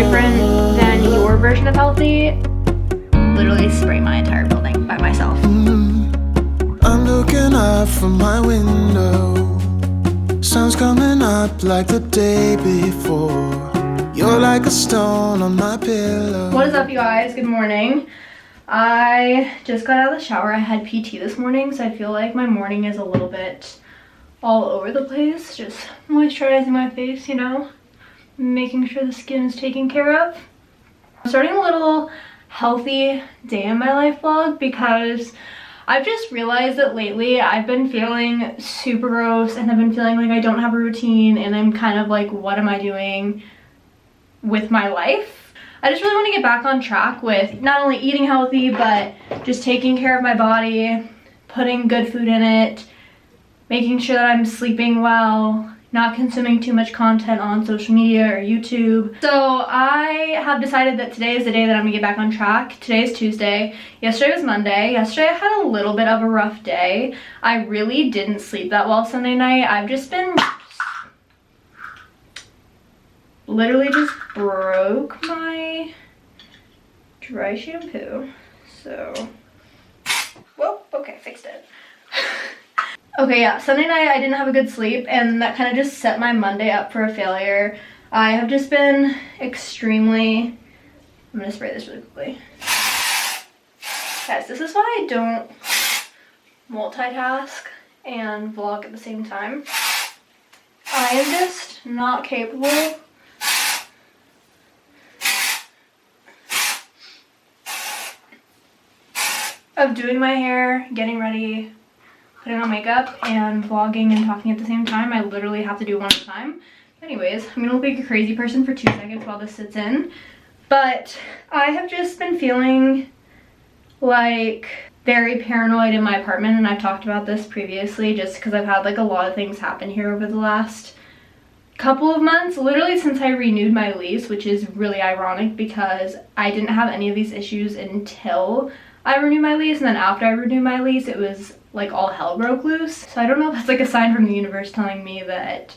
different than your version of healthy, literally spray my entire building by myself. I'm looking up from my window. Sun's coming up like the day before. You're like a stone on my pillow. What is up, you guys? Good morning. I just got out of the shower. I had PT this morning, so I feel like my morning is a little bit all over the place. Just moisturizing my face, you know, making sure the skin is taken care of. I'm starting a little healthy day in my life vlog because I've just realized that lately I've been feeling super gross and I've been feeling like I don't have a routine, and I'm kind of like, what am I doing with my life? I just really want to get back on track with not only eating healthy, but just taking care of my body, putting good food in it, making sure that I'm sleeping well, not consuming too much content on social media or YouTube. So I have decided that today is the day that I'm gonna get back on track. Today is Tuesday. Yesterday was Monday. Yesterday I had a little bit of a rough day. I really didn't sleep that well Sunday night. I've just been literally just broke my dry shampoo. So, whoa, okay, fixed it. Okay, yeah, Sunday night I didn't have a good sleep, and that kind of just set my Monday up for a failure. I have just been extremely, I'm gonna spray this really quickly. Guys, this is why I don't multitask and vlog at the same time. I am just not capable of doing my hair, getting ready, putting on makeup, and vlogging and talking at the same time. I literally have to do one at a time. Anyways, I'm gonna look like a crazy person for 2 seconds while this sits in. But I have just been feeling like very paranoid in my apartment, and I've talked about this previously just because I've had like a lot of things happen here over the last couple of months, literally since I renewed my lease, which is really ironic because I didn't have any of these issues until I renewed my lease, and then after I renewed my lease it was like all hell broke loose. So I don't know if that's like a sign from the universe telling me that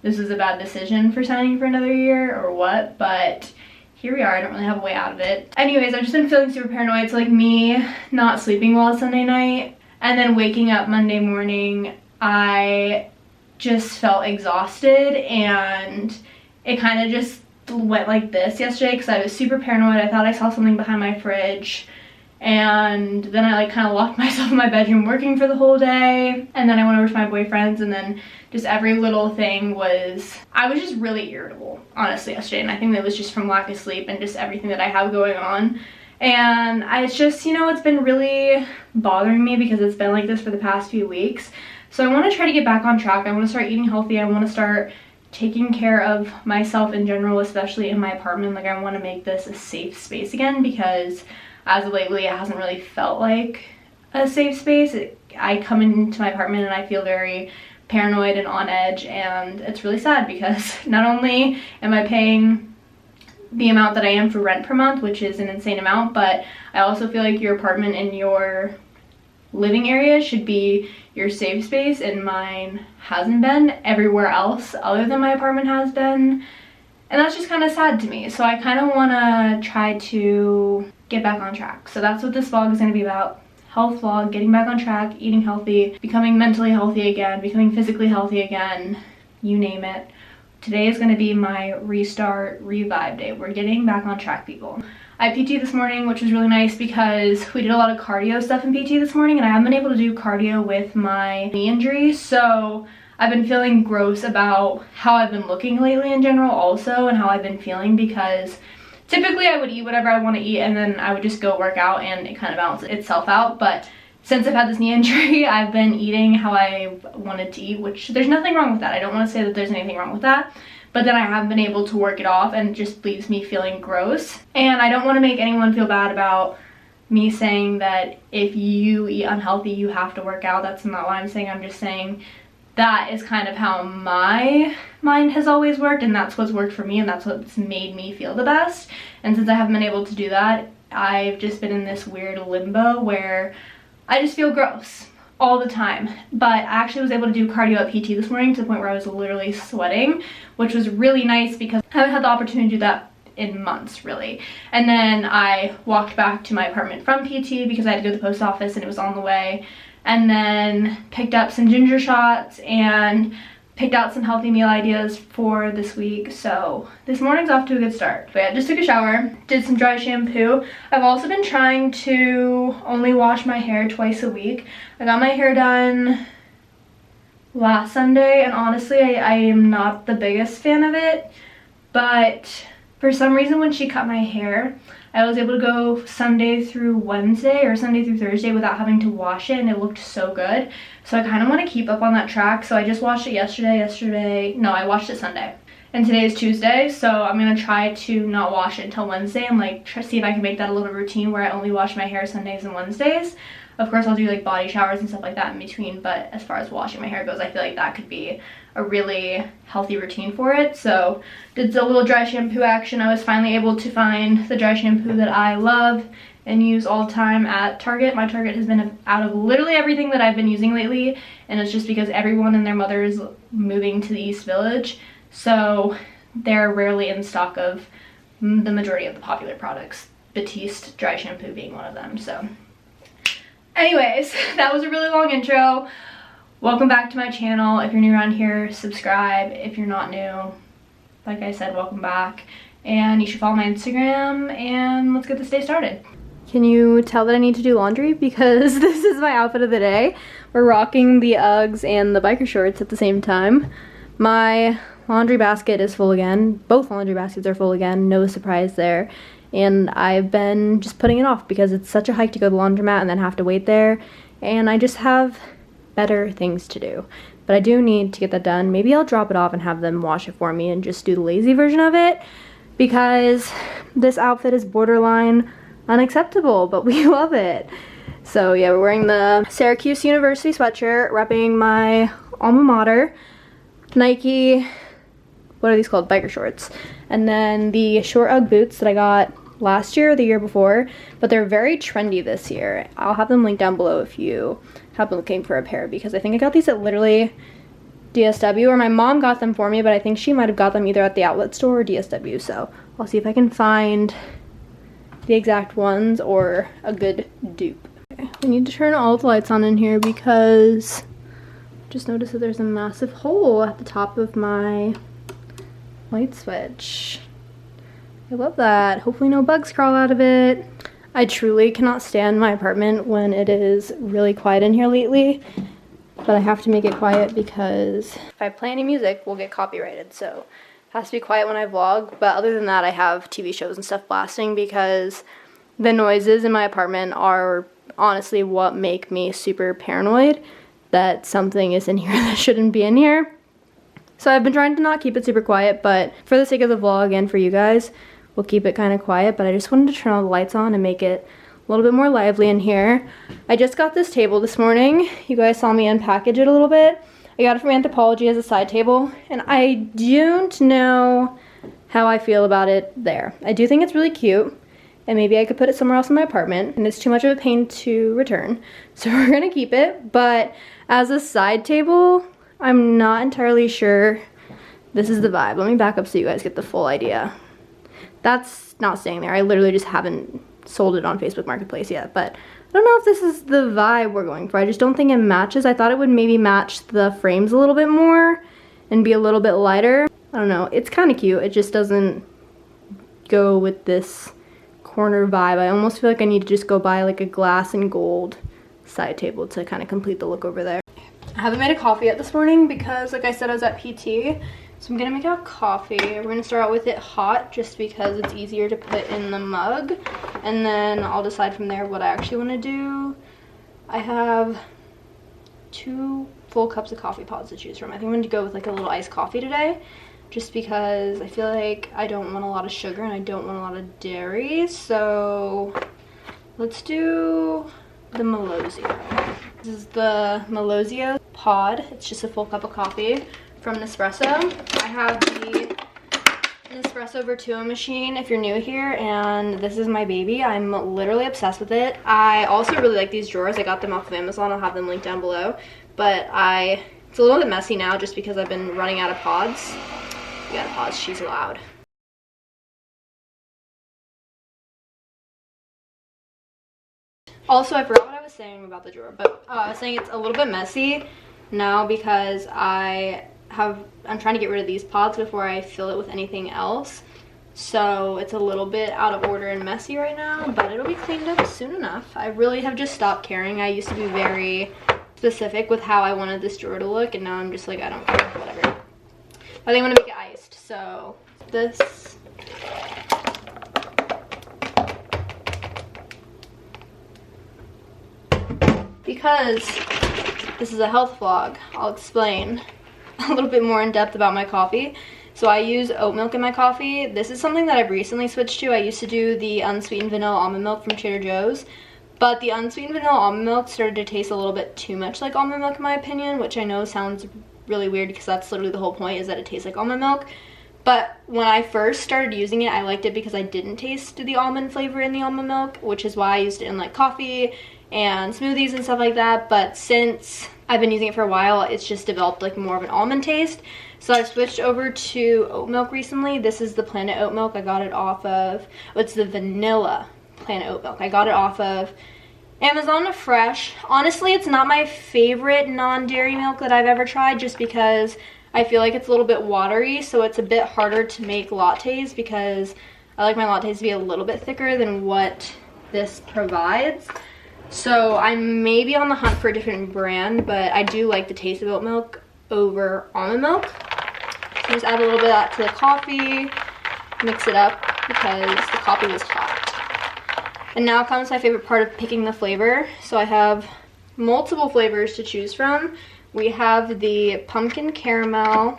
this is a bad decision for signing for another year or what, but here we are. I don't really have a way out of it. Anyways, I've just been feeling super paranoid. So like me not sleeping well Sunday night and then waking up Monday morning, I just felt exhausted, and it kind of just went like this yesterday because I was super paranoid. I thought I saw something behind my fridge, and then I like kind of locked myself in my bedroom working for the whole day, and then I went over to my boyfriend's, and then just every little thing was, I was just really irritable honestly yesterday, and I think that was just from lack of sleep and just everything that I have going on. And it's just, you know, it's been really bothering me because it's been like this for the past few weeks. So I want to try to get back on track. I want to start eating healthy. I want to start taking care of myself in general, especially in my apartment. Like, I want to make this a safe space again, because as of lately it hasn't really felt like a safe space. I come into my apartment and I feel very paranoid and on edge, and it's really sad because not only am I paying the amount that I am for rent per month, which is an insane amount, but I also feel like your apartment and your living area should be your safe space, and mine hasn't been. Everywhere else other than my apartment has been, and that's just kind of sad to me. So I kind of want to try to get back on track. So that's what this vlog is going to be about. Health vlog, getting back on track, eating healthy, becoming mentally healthy again, becoming physically healthy again, you name it. Today is going to be my restart, revive day. We're getting back on track, people. I had PT this morning, which was really nice because we did a lot of cardio stuff in PT this morning, and I haven't been able to do cardio with my knee injury. So I've been feeling gross about how I've been looking lately in general also, and how I've been feeling, because typically I would eat whatever I want to eat and then I would just go work out and it kind of balances itself out. But since I've had this knee injury, I've been eating how I wanted to eat, which there's nothing wrong with that. I don't want to say that there's anything wrong with that. But then I haven't been able to work it off, and it just leaves me feeling gross. And I don't want to make anyone feel bad about me saying that if you eat unhealthy, you have to work out. That's not what I'm saying. I'm just saying that is kind of how my mind has always worked, and that's what's worked for me, and that's what's made me feel the best. And since I haven't been able to do that, I've just been in this weird limbo where I just feel gross all the time. But I actually was able to do cardio at PT this morning to the point where I was literally sweating, which was really nice because I haven't had the opportunity to do that in months, really. And then I walked back to my apartment from PT because I had to go to the post office and it was on the way. And then picked up some ginger shots and picked out some healthy meal ideas for this week. So this morning's off to a good start. But yeah, just took a shower, did some dry shampoo. I've also been trying to only wash my hair twice a week. I got my hair done last Sunday, and honestly, I am not the biggest fan of it. But for some reason, when she cut my hair, I was able to go Sunday through Wednesday or Sunday through Thursday without having to wash it, and it looked so good. So I kind of want to keep up on that track. So I just washed it I washed it Sunday. And today is Tuesday, so I'm going to try to not wash it until Wednesday and like see if I can make that a little routine where I only wash my hair Sundays and Wednesdays. Of course, I'll do like body showers and stuff like that in between, but as far as washing my hair goes, I feel like that could be a really healthy routine for it. So did a little dry shampoo action. I was finally able to find the dry shampoo that I love and use all the time at Target. My Target has been out of literally everything that I've been using lately, and it's just because everyone and their mother is moving to the East Village, so they're rarely in stock of the majority of the popular products, Batiste dry shampoo being one of them. So anyways, that was a really long intro. Welcome back to my channel. If you're new around here, subscribe. If you're not new, like I said, welcome back. And you should follow my Instagram, and let's get this day started. Can you tell that I need to do laundry? Because this is my outfit of the day. We're rocking the Uggs and the biker shorts at the same time. My laundry basket is full again. Both laundry baskets are full again. No surprise there. And I've been just putting it off because it's such a hike to go to the laundromat and then have to wait there. And I just have better things to do. But I do need to get that done. Maybe I'll drop it off and have them wash it for me and just do the lazy version of it, because this outfit is borderline unacceptable, but we love it. So yeah, we're wearing the Syracuse University sweatshirt, repping my alma mater, Nike, what are these called? Biker shorts. And then the short Ugg boots that I got last year or the year before, but they're very trendy this year. I'll have them linked down below if you have been looking for a pair, because I think I got these at literally DSW, or my mom got them for me, but I think she might have got them either at the outlet store or DSW, so I'll see if I can find the exact ones or a good dupe. Okay, we need to turn all the lights on in here because I just noticed that there's a massive hole at the top of my light switch. I love that. Hopefully no bugs crawl out of it. I truly cannot stand my apartment when it is really quiet in here lately, but I have to make it quiet because if I play any music, we'll get copyrighted, so it has to be quiet when I vlog. But other than that, I have TV shows and stuff blasting because the noises in my apartment are honestly what make me super paranoid that something is in here that shouldn't be in here. So I've been trying to not keep it super quiet, but for the sake of the vlog and for you guys, we'll keep it kind of quiet. But I just wanted to turn all the lights on and make it a little bit more lively in here. I just got this table this morning. You guys saw me unpackage it a little bit. I got it from Anthropologie as a side table, and I don't know how I feel about it there. I do think it's really cute, and maybe I could put it somewhere else in my apartment, and it's too much of a pain to return, so we're gonna keep it. But as a side table, I'm not entirely sure this is the vibe. Let me back up so you guys get the full idea. That's not staying there. I literally just haven't sold it on Facebook Marketplace yet, but I don't know if this is the vibe we're going for. I just don't think it matches. I thought it would maybe match the frames a little bit more and be a little bit lighter. I don't know. It's kind of cute. It just doesn't go with this corner vibe. I almost feel like I need to just go buy like a glass and gold side table to kind of complete the look over there. I haven't made a coffee yet this morning because, like I said, I was at PT. So I'm gonna make out coffee. We're gonna start out with it hot just because it's easier to put in the mug. And then I'll decide from there what I actually wanna do. I have 2 full cups of coffee pods to choose from. I think I'm gonna go with like a little iced coffee today, just because I feel like I don't want a lot of sugar and I don't want a lot of dairy. So let's do the Melozio. This is the Melozio pod. It's just a full cup of coffee from Nespresso. I have the Nespresso Vertuo machine if you're new here, and this is my baby. I'm literally obsessed with it. I also really like these drawers. I got them off of Amazon. I'll have them linked down below. But it's a little bit messy now just because I've been running out of pods. We got pods. She's loud. Also, I forgot what I was saying about the drawer, but I was saying it's a little bit messy now because I'm trying to get rid of these pods before I fill it with anything else. So it's a little bit out of order and messy right now, but it'll be cleaned up soon enough. I really have just stopped caring. I used to be very specific with how I wanted this drawer to look, and now I'm just like, I don't care, whatever. I think I'm gonna make it iced, so this. Because this is a health vlog, I'll explain a little bit more in depth about my coffee. So I use oat milk in my coffee. This is something that I've recently switched to. I used to do the unsweetened vanilla almond milk from Trader Joe's, but the unsweetened vanilla almond milk started to taste a little bit too much like almond milk in my opinion, which I know sounds really weird because that's literally the whole point, is that it tastes like almond milk. But when I first started using it, I liked it because I didn't taste the almond flavor in the almond milk, which is why I used it in like coffee and smoothies and stuff like that. But since I've been using it for a while, it's just developed like more of an almond taste. So I switched over to oat milk recently. This is the Planet Oat Milk. I got it off of, it's the vanilla Planet Oat Milk. I got it off of Amazon Fresh. Honestly, it's not my favorite non-dairy milk that I've ever tried, just because I feel like it's a little bit watery, so it's a bit harder to make lattes because I like my lattes to be a little bit thicker than what this provides. So I may be on the hunt for a different brand, but I do like the taste of oat milk over almond milk. So just add a little bit of that to the coffee, mix it up because the coffee was hot. And now comes my favorite part of picking the flavor. So I have multiple flavors to choose from. We have the pumpkin caramel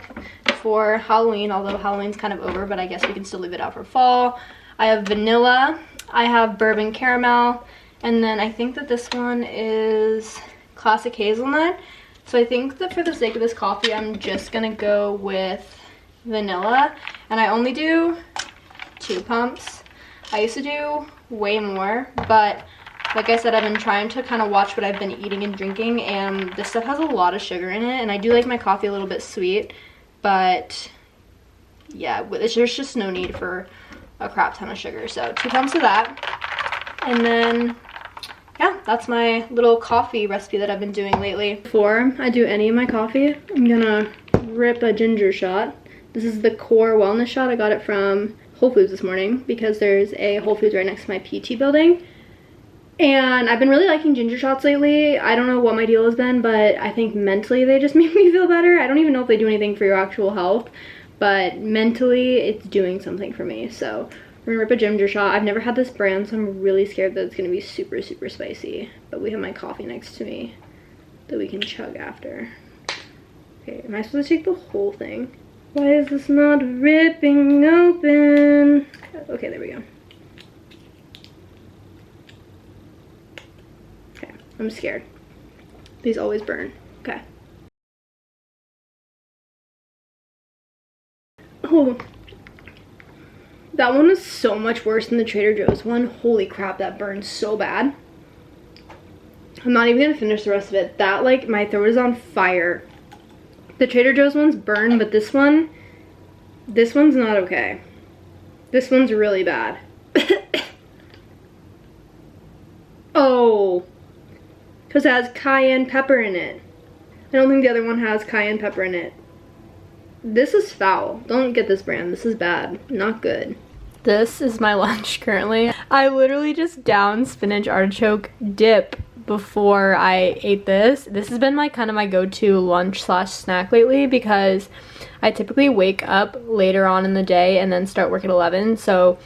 for Halloween, although Halloween's kind of over, but I guess we can still leave it out for fall. I have vanilla, I have bourbon caramel, and then I think that this one is classic hazelnut. So I think that for the sake of this coffee, I'm just gonna go with vanilla, and I only do 2 pumps. I used to do way more, but like I said, I've been trying to kind of watch what I've been eating and drinking, and this stuff has a lot of sugar in it, and I do like my coffee a little bit sweet, but yeah, there's just no need for a crap ton of sugar. So 2 pumps of that, and then yeah, that's my little coffee recipe that I've been doing lately. Before I do any of my coffee, I'm gonna rip a ginger shot. This is the Core Wellness Shot. I got it from Whole Foods this morning because there's a Whole Foods right next to my PT building. And I've been really liking ginger shots lately. I don't know what my deal has been, but I think mentally they just make me feel better. I don't even know if they do anything for your actual health, but mentally it's doing something for me. So we're gonna rip a ginger shot. I've never had this brand, so I'm really scared that it's gonna be super, super spicy. But we have my coffee next to me that we can chug after. Okay, am I supposed to take the whole thing? Why is this not ripping open? Okay, there we go. Okay, I'm scared. These always burn. Okay. Oh, that one is so much worse than the Trader Joe's one. Holy crap, that burns so bad. I'm not even gonna finish the rest of it. That, like, my throat is on fire. The Trader Joe's one's burn, but this one's not okay. This one's really bad. Oh, because it has cayenne pepper in it. I don't think the other one has cayenne pepper in it. This is foul. Don't get this brand. This is bad. Not good. This is my lunch currently. I literally just downed spinach artichoke dip before I ate this. This has been like kind of my go-to lunch slash snack lately because I typically wake up later on in the day and then start work at 11. So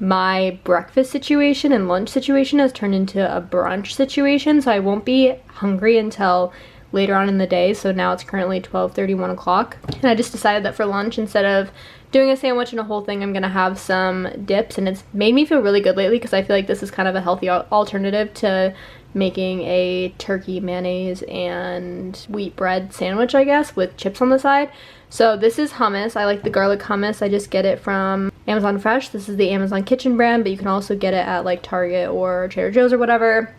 my breakfast situation and lunch situation has turned into a brunch situation. So I won't be hungry until later on in the day. So now it's currently 12:30, 1 o'clock. And I just decided that for lunch, instead of doing a sandwich and a whole thing, I'm gonna have some dips, and it's made me feel really good lately because I feel like this is kind of a healthy alternative to making a turkey, mayonnaise, and wheat bread sandwich, I guess, with chips on the side. So this is hummus. I like the garlic hummus. I just get it from Amazon Fresh. This is the Amazon Kitchen brand, but you can also get it at like Target or Trader Joe's or whatever.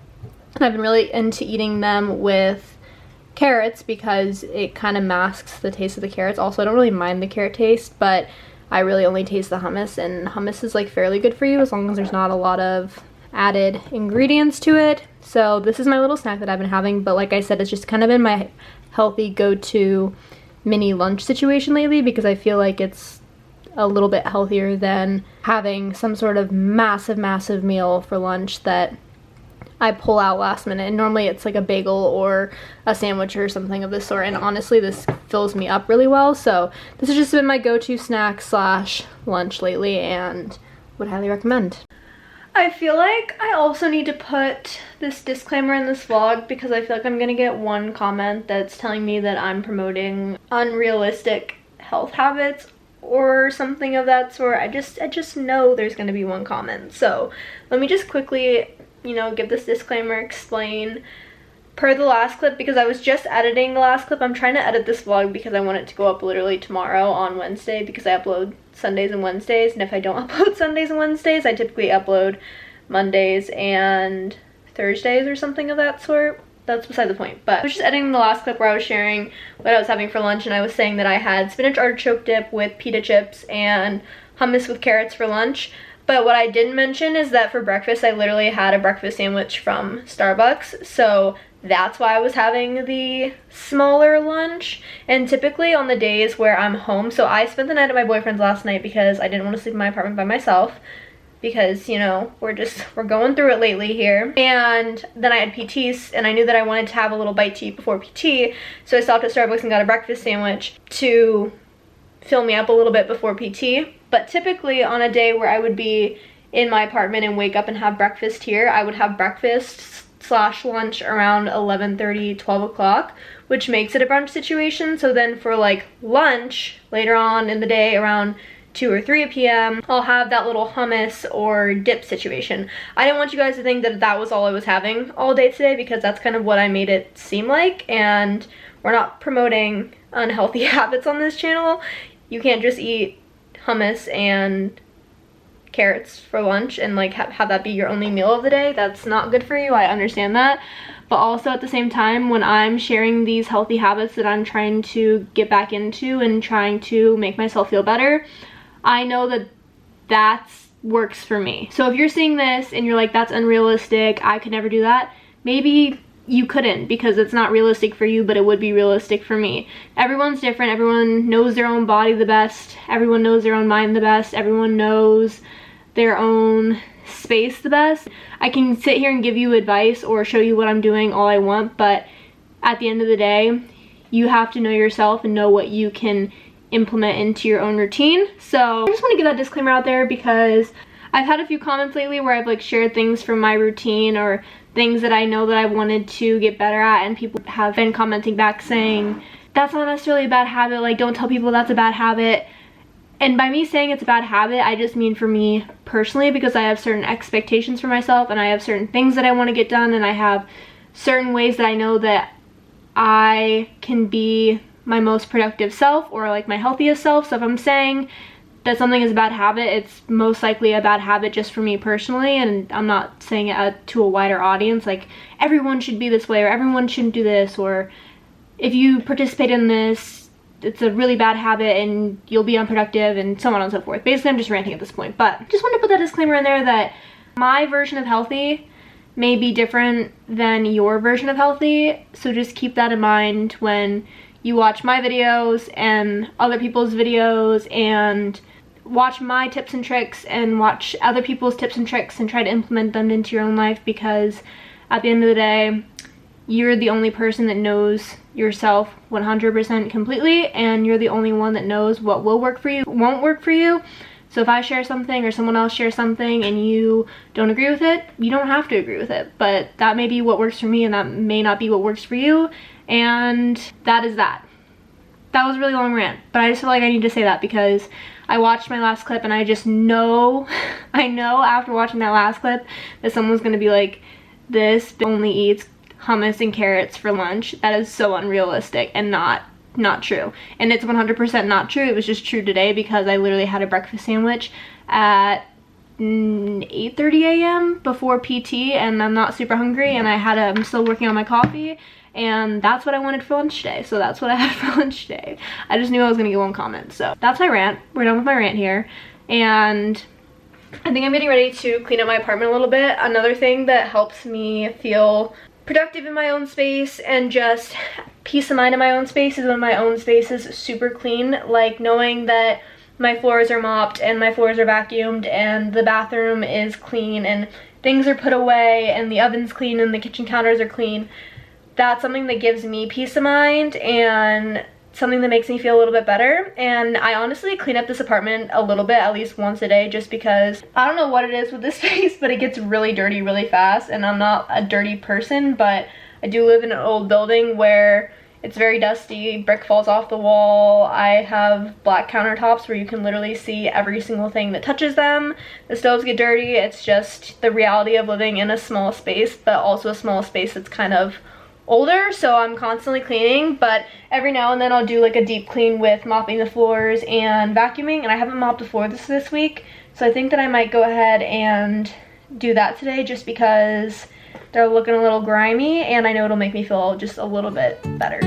And I've been really into eating them with carrots because it kind of masks the taste of the carrots. Also, I don't really mind the carrot taste, but I really only taste the hummus, and hummus is like fairly good for you as long as there's not a lot of added ingredients to it. So this is my little snack that I've been having, but like I said, it's just kind of been my healthy go-to mini lunch situation lately because I feel like it's a little bit healthier than having some sort of massive meal for lunch that I pull out last minute. And normally it's like a bagel or a sandwich or something of this sort, and honestly this fills me up really well. So this has just been my go-to snack slash lunch lately and would highly recommend. I feel like I also need to put this disclaimer in this vlog because I feel like I'm gonna get one comment that's telling me that I'm promoting unrealistic health habits or something of that sort. I just know there's gonna be one comment. So let me just quickly, you know, give this disclaimer, explain per the last clip, because I was just editing the last clip. I'm trying to edit this vlog because I want it to go up literally tomorrow on Wednesday because I upload Sundays and Wednesdays, and if I don't upload Sundays and Wednesdays, I typically upload Mondays and Thursdays or something of that sort. That's beside the point. But I was just editing the last clip where I was sharing what I was having for lunch, and I was saying that I had spinach artichoke dip with pita chips and hummus with carrots for lunch. But what I didn't mention is that for breakfast, I literally had a breakfast sandwich from Starbucks. So that's why I was having the smaller lunch. And typically on the days where I'm home, so I spent the night at my boyfriend's last night because I didn't want to sleep in my apartment by myself. Because, you know, we're going through it lately here. And then I had PTs, and I knew that I wanted to have a little bite to eat before PT. So I stopped at Starbucks and got a breakfast sandwich to fill me up a little bit before PT. But typically on a day where I would be in my apartment and wake up and have breakfast here, I would have breakfast slash lunch around 11:30, 12 o'clock, which makes it a brunch situation. So then for like lunch later on in the day around 2 or 3 p.m. I'll have that little hummus or dip situation. I didn't want you guys to think that that was all I was having all day today because that's kind of what I made it seem like, and we're not promoting unhealthy habits on this channel. You can't just eat hummus and carrots for lunch and like have that be your only meal of the day. That's not good for you. I understand that. But also at the same time, when I'm sharing these healthy habits that I'm trying to get back into and trying to make myself feel better, I know that that works for me. So if you're seeing this and you're like, that's unrealistic, I could never do that, maybe you couldn't because it's not realistic for you, but it would be realistic for me. Everyone's different. Everyone knows their own body the best. Everyone knows their own mind the best. Everyone knows their own space the best. I can sit here and give you advice or show you what I'm doing all I want, but at the end of the day, you have to know yourself and know what you can implement into your own routine. So I just want to get that disclaimer out there because I've had a few comments lately where I've like shared things from my routine or things that I know that I wanted to get better at, and people have been commenting back saying that's not necessarily a bad habit, like don't tell people that's a bad habit. And by me saying it's a bad habit, I just mean for me personally, because I have certain expectations for myself and I have certain things that I want to get done, and I have certain ways that I know that I can be my most productive self or like my healthiest self. So if I'm saying that something is a bad habit, it's most likely a bad habit just for me personally, and I'm not saying it to a wider audience, like everyone should be this way or everyone shouldn't do this, or if you participate in this, it's a really bad habit and you'll be unproductive, and so on and so forth. Basically, I'm just ranting at this point, but just want to put that disclaimer in there that my version of healthy may be different than your version of healthy, so just keep that in mind when you watch my videos and other people's videos, and watch my tips and tricks and watch other people's tips and tricks and try to implement them into your own life, because at the end of the day, you're the only person that knows yourself 100% completely, and you're the only one that knows what will work for you, won't work for you. So if I share something or someone else shares something and you don't agree with it, you don't have to agree with it. But that may be what works for me and that may not be what works for you. And that is that. That was a really long rant, but I just feel like I need to say that because I watched my last clip and I just know, I know after watching that last clip that someone's gonna be like, this only eats hummus and carrots for lunch. That is so unrealistic and not true. And it's 100% not true. It was just true today because I literally had a breakfast sandwich at 8:30 a.m. before PT, and I'm not super hungry, and I'm still working on my coffee, and that's what I wanted for lunch today. So that's what I had for lunch today. I just knew I was gonna get one comment. So that's my rant. We're done with my rant here. And I think I'm getting ready to clean up my apartment a little bit. Another thing that helps me feel productive in my own space and just peace of mind in my own space is when my own space is super clean. Like knowing that my floors are mopped and my floors are vacuumed and the bathroom is clean and things are put away and the oven's clean and the kitchen counters are clean. That's something that gives me peace of mind and something that makes me feel a little bit better. And I honestly clean up this apartment a little bit, at least once a day, just because I don't know what it is with this space, but it gets really dirty really fast, and I'm not a dirty person, but I do live in an old building where it's very dusty, brick falls off the wall, I have black countertops where you can literally see every single thing that touches them, the stoves get dirty. It's just the reality of living in a small space, but also a small space that's kind of older, so I'm constantly cleaning, but every now and then I'll do like a deep clean with mopping the floors and vacuuming, and I haven't mopped the floor this week, so I think that I might go ahead and do that today just because they're looking a little grimy and I know it'll make me feel just a little bit better.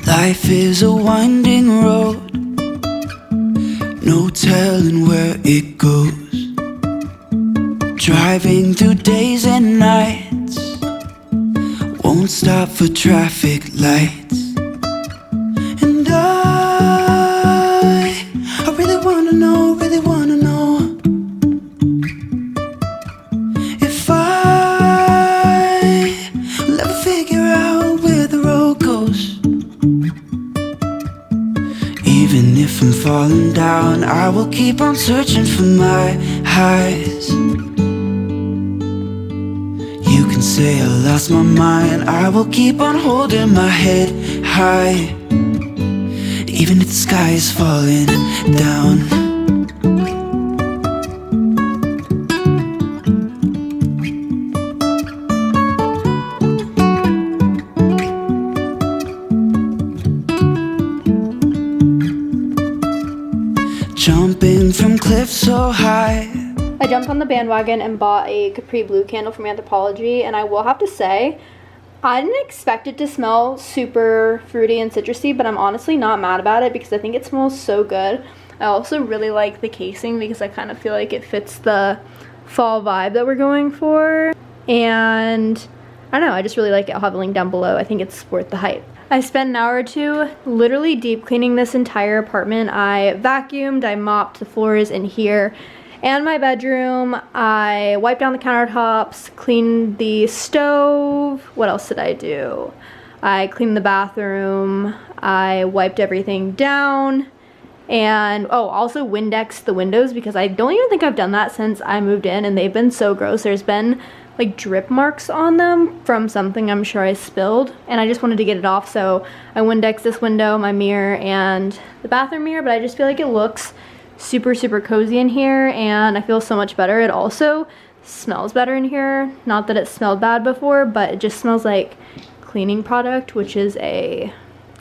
Life is a winding road, no telling where it goes. Driving through days and nights, won't stop for traffic lights. And I really wanna know, if I will ever figure out where the road goes. Even if I'm falling down, I will keep on searching for my highs. You can say I lost my mind, I will keep on holding my head high, even if the sky is falling down. Jumping from cliffs so high. I jumped on the bandwagon and bought a Capri Blue candle from Anthropologie, and I will have to say, I didn't expect it to smell super fruity and citrusy, but I'm honestly not mad about it because I think it smells so good. I also really like the casing because I kind of feel like it fits the fall vibe that we're going for. And I don't know, I just really like it. I'll have a link down below. I think it's worth the hype. I spent an hour or two literally deep cleaning this entire apartment. I vacuumed, I mopped the floors in here and my bedroom. I wiped down the countertops, cleaned the stove. What else did I do? I cleaned the bathroom. I wiped everything down. And also Windexed the windows because I don't even think I've done that since I moved in and they've been so gross. There's been like drip marks on them from something I'm sure I spilled, and I just wanted to get it off, so I Windexed this window, my mirror, and the bathroom mirror. But I just feel like it looks super cozy in here and I feel so much better. It also smells better in here. Not that it smelled bad before, but it just smells like cleaning product, which is a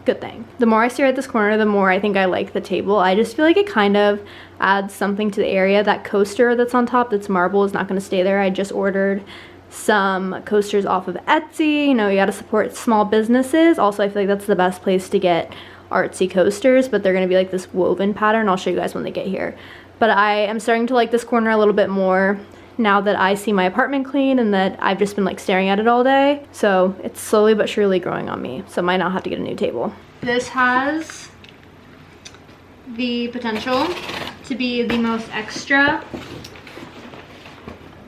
good thing. The more I stare at this corner, the more I think I like the table. I just feel like it kind of adds something to the area. That coaster that's on top that's marble is not going to stay there. I just ordered some coasters off of Etsy. You know, you got to support small businesses. Also, I feel like that's the best place to get artsy coasters, but they're going to be like this woven pattern. I'll show you guys when they get here. But I am starting to like this corner a little bit more now that I see my apartment clean and that I've just been like staring at it all day. So it's slowly but surely growing on me. So I might not have to get a new table. This has the potential to be the most extra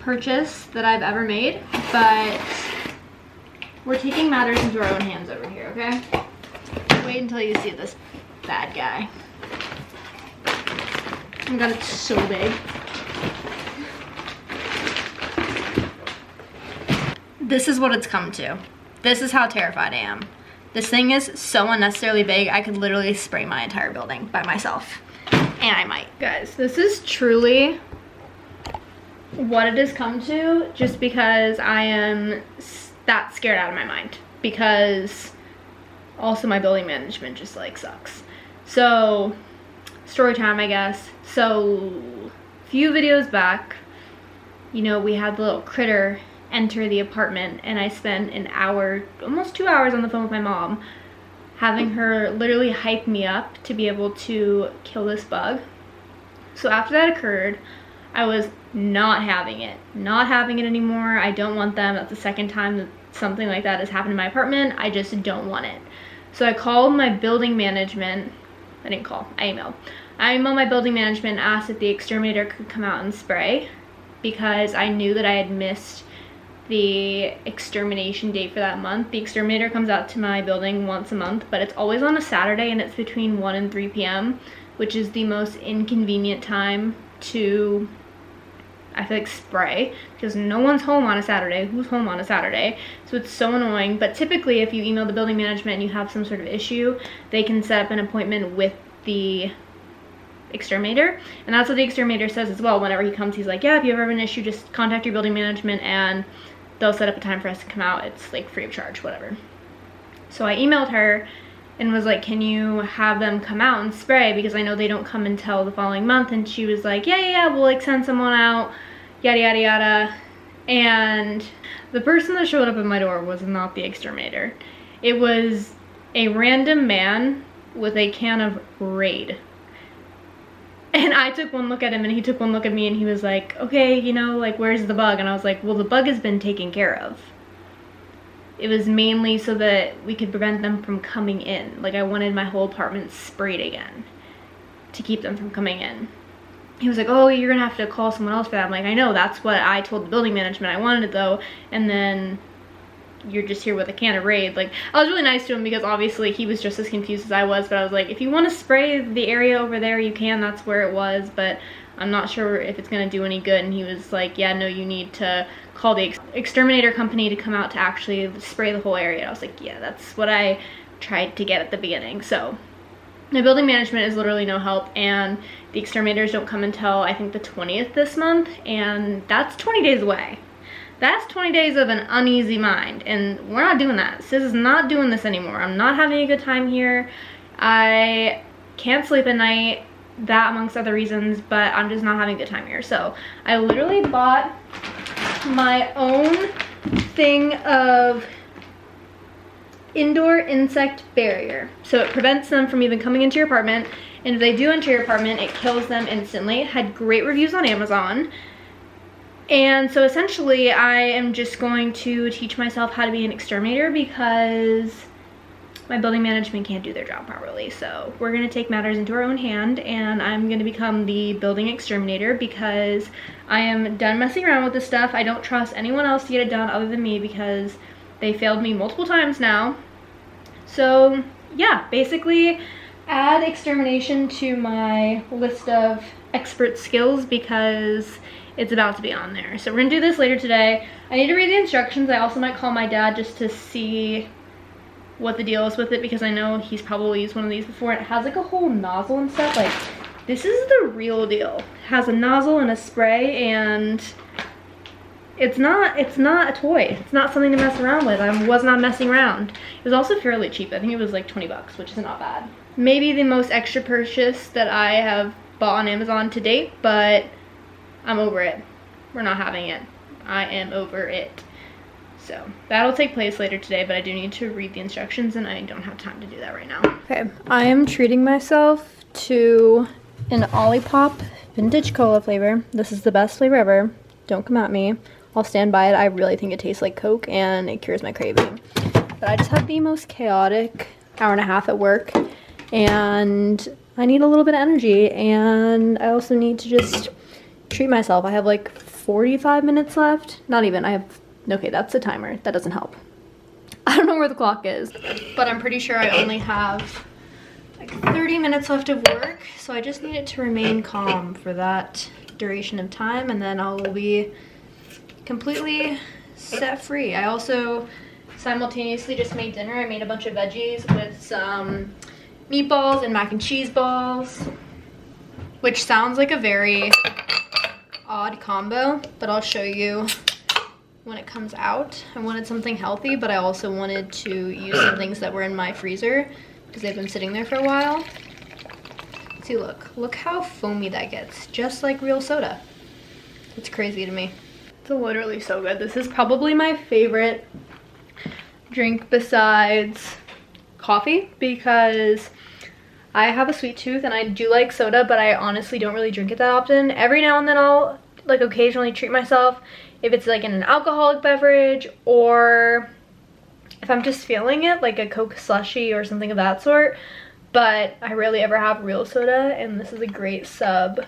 purchase that I've ever made, but we're taking matters into our own hands over here, okay? Wait until you see this bad guy. Oh my god, it's so big. This is what it's come to. This is how terrified I am. This thing is so unnecessarily big, I could literally spray my entire building by myself. And I might. Guys, this is truly what it has come to just because I am that scared out of my mind. Because also my building management just like sucks. So, story time I guess. So, a few videos back, you know, we had the little critter enter the apartment and I spent an hour, almost 2 hours on the phone with my mom having her literally hype me up to be able to kill this bug. So after that occurred, I was not having it anymore. I don't want them. That's the second time that something like that has happened in my apartment. I just don't want it. So I called my building management. I didn't call, I emailed. I emailed my building management and asked if the exterminator could come out and spray, because I knew that I had missed the extermination date for that month. The exterminator comes out to my building once a month, but it's always on a Saturday, and it's between 1 and 3 p.m., which is the most inconvenient time to, I feel like, spray, because no one's home on a Saturday. Who's home on a Saturday? So it's so annoying. But typically, if you email the building management and you have some sort of issue, they can set up an appointment with the exterminator, and that's what the exterminator says as well. Whenever he comes, he's like, yeah, if you ever have an issue, just contact your building management and they'll set up a time for us to come out. It's like free of charge, whatever. So I emailed her and was like, can you have them come out and spray, because I know they don't come until the following month. And she was like, yeah, we'll like send someone out, yada yada yada. And the person that showed up at my door was not the exterminator. It was a random man with a can of Raid. And I took one look at him and he took one look at me and he was like, okay, you know, like, where's the bug? And I was like, well, the bug has been taken care of. It was mainly so that we could prevent them from coming in. Like, I wanted my whole apartment sprayed again to keep them from coming in. He was like, oh, you're gonna have to call someone else for that. I'm like, I know, that's what I told the building management I wanted though. And then you're just here with a can of Raid. Like, I was really nice to him because obviously he was just as confused as I was, but I was like, if you want to spray the area over there, you can. That's where it was, but I'm not sure if it's gonna do any good. And he was like, yeah, no, you need to call the exterminator company to come out to actually spray the whole area. And I was like, yeah, that's what I tried to get at the beginning. So the building management is literally no help, and the exterminators don't come until I think the 20th this month, and that's 20 days away. That's 20 days of an uneasy mind, and we're not doing that. Sis is not doing this anymore. I'm not having a good time here. I can't sleep at night, that amongst other reasons, but I'm just not having a good time here. So I literally bought my own thing of indoor insect barrier. So it prevents them from even coming into your apartment, and if they do enter your apartment, it kills them instantly. It had great reviews on Amazon. And so essentially I am just going to teach myself how to be an exterminator because my building management can't do their job properly. So we're gonna take matters into our own hand, and I'm gonna become the building exterminator because I am done messing around with this stuff. I don't trust anyone else to get it done other than me because they failed me multiple times now. So yeah, basically add extermination to my list of expert skills because it's about to be on there. So we're gonna do this later today. I need to read the instructions. I also might call my dad just to see what the deal is with it because I know he's probably used one of these before. It has like a whole nozzle and stuff. Like, this is the real deal. It has a nozzle and a spray, and it's not a toy. It's not something to mess around with. I was not messing around. It was also fairly cheap. I think it was like 20 bucks, which is not bad. Maybe the most extra purchase that I have bought on Amazon to date, but I'm over it. We're not having it. I am over it. So that'll take place later today, but I do need to read the instructions and I don't have time to do that right now. Okay, I am treating myself to an Olipop vintage cola flavor. This is the best flavor ever. Don't come at me. I'll stand by it. I really think it tastes like Coke and it cures my craving. But I just had the most chaotic hour and a half at work and I need a little bit of energy, and I also need to just treat myself. I have like 45 minutes left. Not even, okay, that's the timer. That doesn't help. I don't know where the clock is, but I'm pretty sure I only have like 30 minutes left of work. So I just need it to remain calm for that duration of time, and then I will be completely set free. I also simultaneously just made dinner. I made a bunch of veggies with some meatballs and mac and cheese balls, which sounds like a very odd combo, but I'll show you when it comes out. I wanted something healthy, but I also wanted to use some things that were in my freezer because they've been sitting there for a while. See, look how foamy that gets, just like real soda. It's crazy to me. It's literally so good. This is probably my favorite drink besides coffee because I have a sweet tooth and I do like soda, but I honestly don't really drink it that often. Every now and then I'll like occasionally treat myself if it's like in an alcoholic beverage, or if I'm just feeling it, like a Coke slushie or something of that sort. But I rarely ever have real soda, and this is a great sub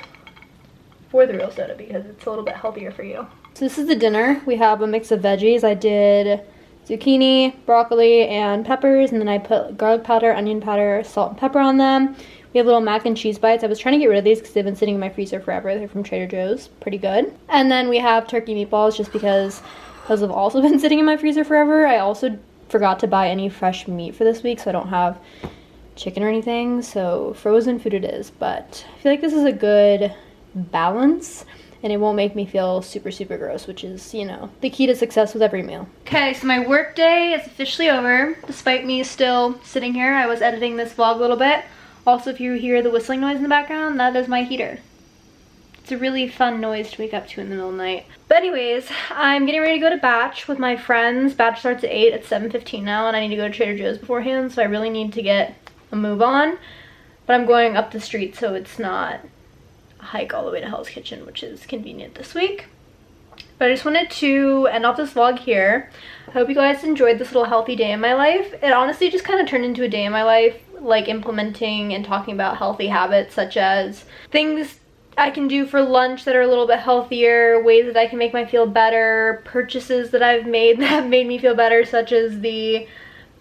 for the real soda because it's a little bit healthier for you. So this is the dinner. We have a mix of veggies. I did zucchini, broccoli, and peppers, and then I put garlic powder, onion powder, salt, and pepper on them. We have little mac and cheese bites. I was trying to get rid of these because they've been sitting in my freezer forever. They're from Trader Joe's. Pretty good. And then we have turkey meatballs just because those have also been sitting in my freezer forever. I also forgot to buy any fresh meat for this week, so I don't have chicken or anything. So frozen food it is. But I feel like this is a good balance, and it won't make me feel super, super gross, which is, you know, the key to success with every meal. Okay, so my work day is officially over, despite me still sitting here. I was editing this vlog a little bit. Also, if you hear the whistling noise in the background, that is my heater. It's a really fun noise to wake up to in the middle of the night. But anyways, I'm getting ready to go to Batch with my friends. Batch starts at 8, it's 7:15 now, and I need to go to Trader Joe's beforehand, so I really need to get a move on. But I'm going up the street, so it's not a hike all the way to Hell's Kitchen, which is convenient this week. But I just wanted to end off this vlog here. I hope you guys enjoyed this little healthy day in my life. It honestly just kind of turned into a day in my life, like implementing and talking about healthy habits, such as things I can do for lunch that are a little bit healthier, ways that I can make my feel better, purchases that I've made that have made me feel better, such as the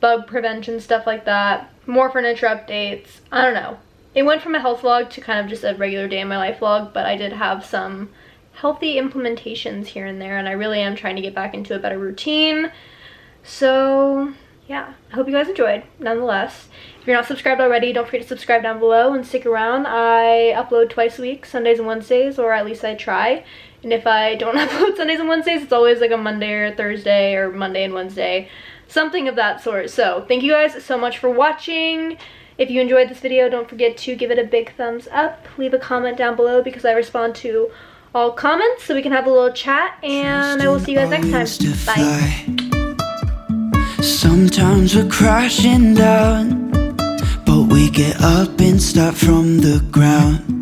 bug prevention, stuff like that, more furniture updates. I don't know. It went from a health vlog to kind of just a regular day in my life vlog, but I did have some healthy implementations here and there, and I really am trying to get back into a better routine. So yeah, I hope you guys enjoyed nonetheless. If you're not subscribed already, don't forget to subscribe down below and stick around. I upload twice a week, Sundays and Wednesdays, or at least I try. And if I don't upload Sundays and Wednesdays, it's always like a Monday or Thursday, or Monday and Wednesday, something of that sort. So thank you guys so much for watching. If you enjoyed this video, don't forget to give it a big thumbs up. Leave a comment down below because I respond to all comments, so we can have a little chat, and I will see you guys next time. Bye. Sometimes we're crashing down, but we get up and start from the ground.